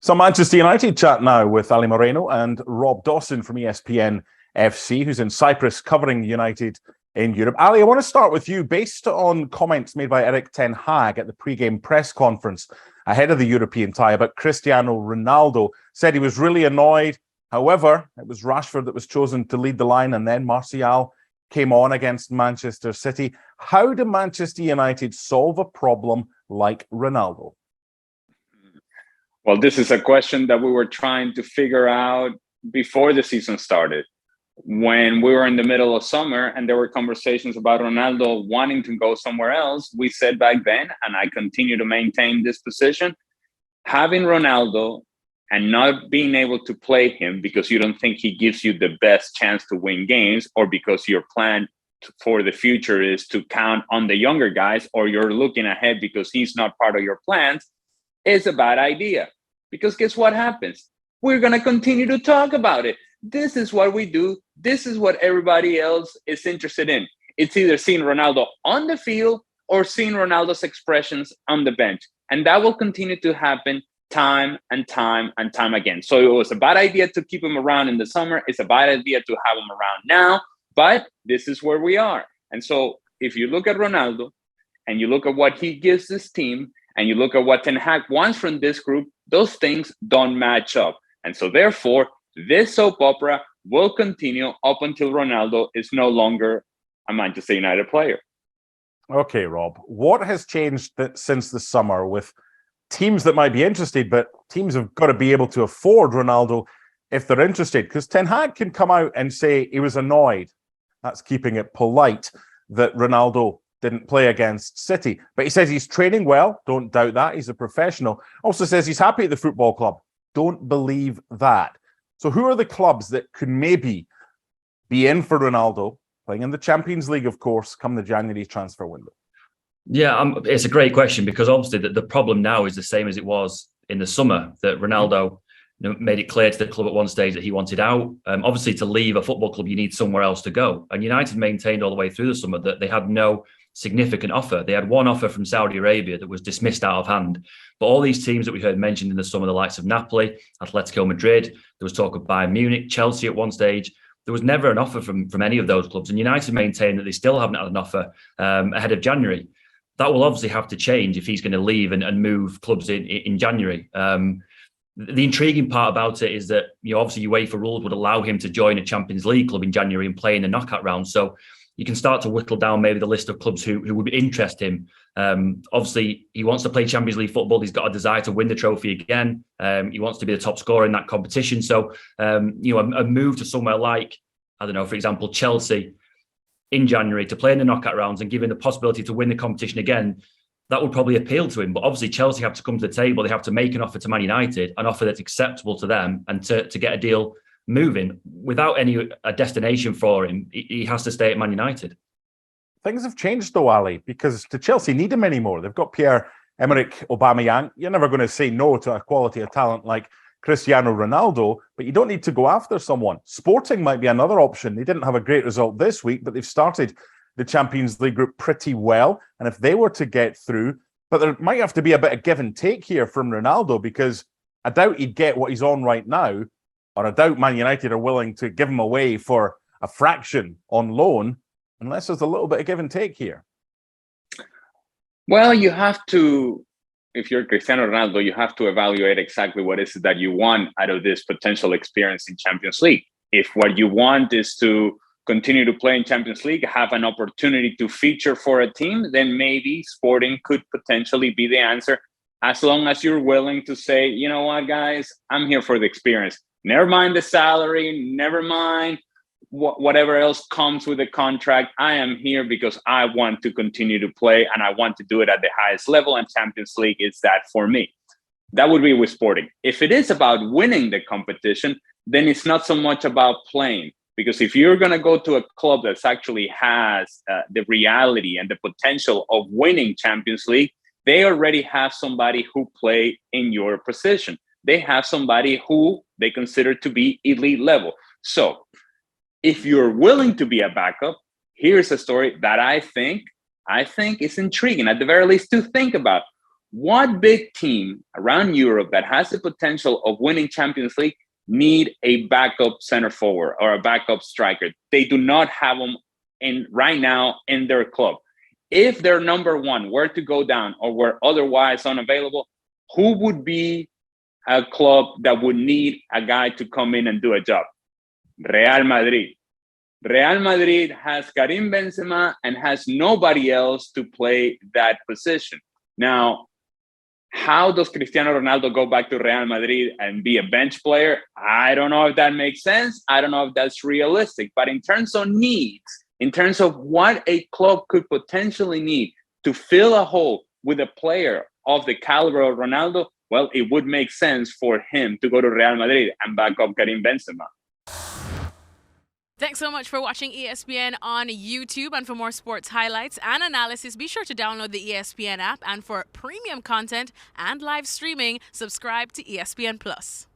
Some Manchester United chat now with Ali Moreno and Rob Dawson from ESPN FC, who's in Cyprus covering United in Europe. Ali, I want to start with you. Based on comments made by Erik Ten Hag at the pre-game press conference ahead of the European tie about Cristiano Ronaldo, said he was really annoyed. However, it was Rashford that was chosen to lead the line, and then Martial came on against Manchester City. How do Manchester United solve a problem like Ronaldo? Well, this is a question that we were trying to figure out before the season started. When we were in the middle of summer and there were conversations about Ronaldo wanting to go somewhere else, we said back then, and I continue to maintain this position, having Ronaldo and not being able to play him because you don't think he gives you the best chance to win games, or because your plan for the future is to count on the younger guys, or you're looking ahead because he's not part of your plans, is a bad idea. Because guess what happens? We're going to continue to talk about it. This is what we do. This is what everybody else is interested in. It's either seeing Ronaldo on the field or seeing Ronaldo's expressions on the bench. And that will continue to happen time and time and time again. So it was a bad idea to keep him around in the summer. It's a bad idea to have him around now. But this is where we are. And so if you look at Ronaldo and you look at what he gives this team, and you look at what Ten Hag wants from this group, those things don't match up. And so therefore, this soap opera will continue up until Ronaldo is no longer a Manchester United player. Okay, Rob, what has changed since the summer with teams that might be interested, but teams have got to be able to afford Ronaldo if they're interested? Because Ten Hag can come out and say he was annoyed, that's keeping it polite, that Ronaldo didn't play against City. But he says he's training well. Don't doubt that. He's a professional. Also says he's happy at the football club. Don't believe that. So who are the clubs that could maybe be in for Ronaldo, playing in the Champions League, of course, come the January transfer window? Yeah, it's a great question, because obviously the problem now is the same as it was in the summer, that Ronaldo made it clear to the club at one stage that he wanted out. Obviously, to leave a football club, you need somewhere else to go. And United maintained all the way through the summer that they had no significant offer. They had one offer from Saudi Arabia that was dismissed out of hand. But all these teams that we heard mentioned in the summer, the likes of Napoli, Atletico Madrid, there was talk of Bayern Munich, Chelsea at one stage. There was never an offer from any of those clubs. And United maintained that they still haven't had an offer ahead of January. That will obviously have to change if he's going to leave and move clubs in January. The intriguing part about it is that, obviously UEFA rules would allow him to join a Champions League club in January and play in the knockout round. So you can start to whittle down maybe the list of clubs who would interest him. Obviously, he wants to play Champions League football. He's got a desire to win the trophy again. He wants to be the top scorer in that competition. So, a move to somewhere like, I don't know, for example, Chelsea in January to play in the knockout rounds and give him the possibility to win the competition again, that would probably appeal to him. But obviously, Chelsea have to come to the table. They have to make an offer to Man United, an offer that's acceptable to them, and to get a deal moving. Without a destination for him, he has to stay at Man United. Things have changed though, Ali, because to Chelsea need him anymore. They've got Pierre-Emerick Aubameyang. You're never going to say no to a quality of talent like Cristiano Ronaldo, but you don't need to go after someone. Sporting might be another option. They didn't have a great result this week, but they've started the Champions League group pretty well. And if they were to get through, but there might have to be a bit of give and take here from Ronaldo, because I doubt he'd get what he's on right now, or I doubt Man United are willing to give him away for a fraction on loan, unless there's a little bit of give and take here. Well, you have to, if you're Cristiano Ronaldo, you have to evaluate exactly what is it that you want out of this potential experience in Champions League. If what you want is to continue to play in Champions League, have an opportunity to feature for a team, then maybe Sporting could potentially be the answer, as long as you're willing to say, you know what, guys, I'm here for the experience. Never mind the salary, never mind whatever else comes with the contract. I am here because I want to continue to play, and I want to do it at the highest level, and Champions League is that for me. That would be with Sporting. If it is about winning the competition, then it's not so much about playing. Because if you're going to go to a club that actually has the reality and the potential of winning Champions League, they already have somebody who play in your position. They have somebody who they consider to be elite level. So if you're willing to be a backup, here's a story that I think is intriguing, at the very least, to think about. What big team around Europe that has the potential of winning Champions League need a backup center forward or a backup striker? They do not have them right now in their club. If their number one were to go down or were otherwise unavailable, who would be a club that would need a guy to come in and do a job? Real Madrid. Real Madrid has Karim Benzema and has nobody else to play that position. Now, how does Cristiano Ronaldo go back to Real Madrid and be a bench player? I don't know if that makes sense. I don't know if that's realistic. But in terms of needs, in terms of what a club could potentially need to fill a hole with a player of the caliber of Ronaldo, well, it would make sense for him to go to Real Madrid and back up Karim Benzema. Thanks so much for watching ESPN on YouTube. And for more sports highlights and analysis, be sure to download the ESPN app. And for premium content and live streaming, subscribe to ESPN Plus.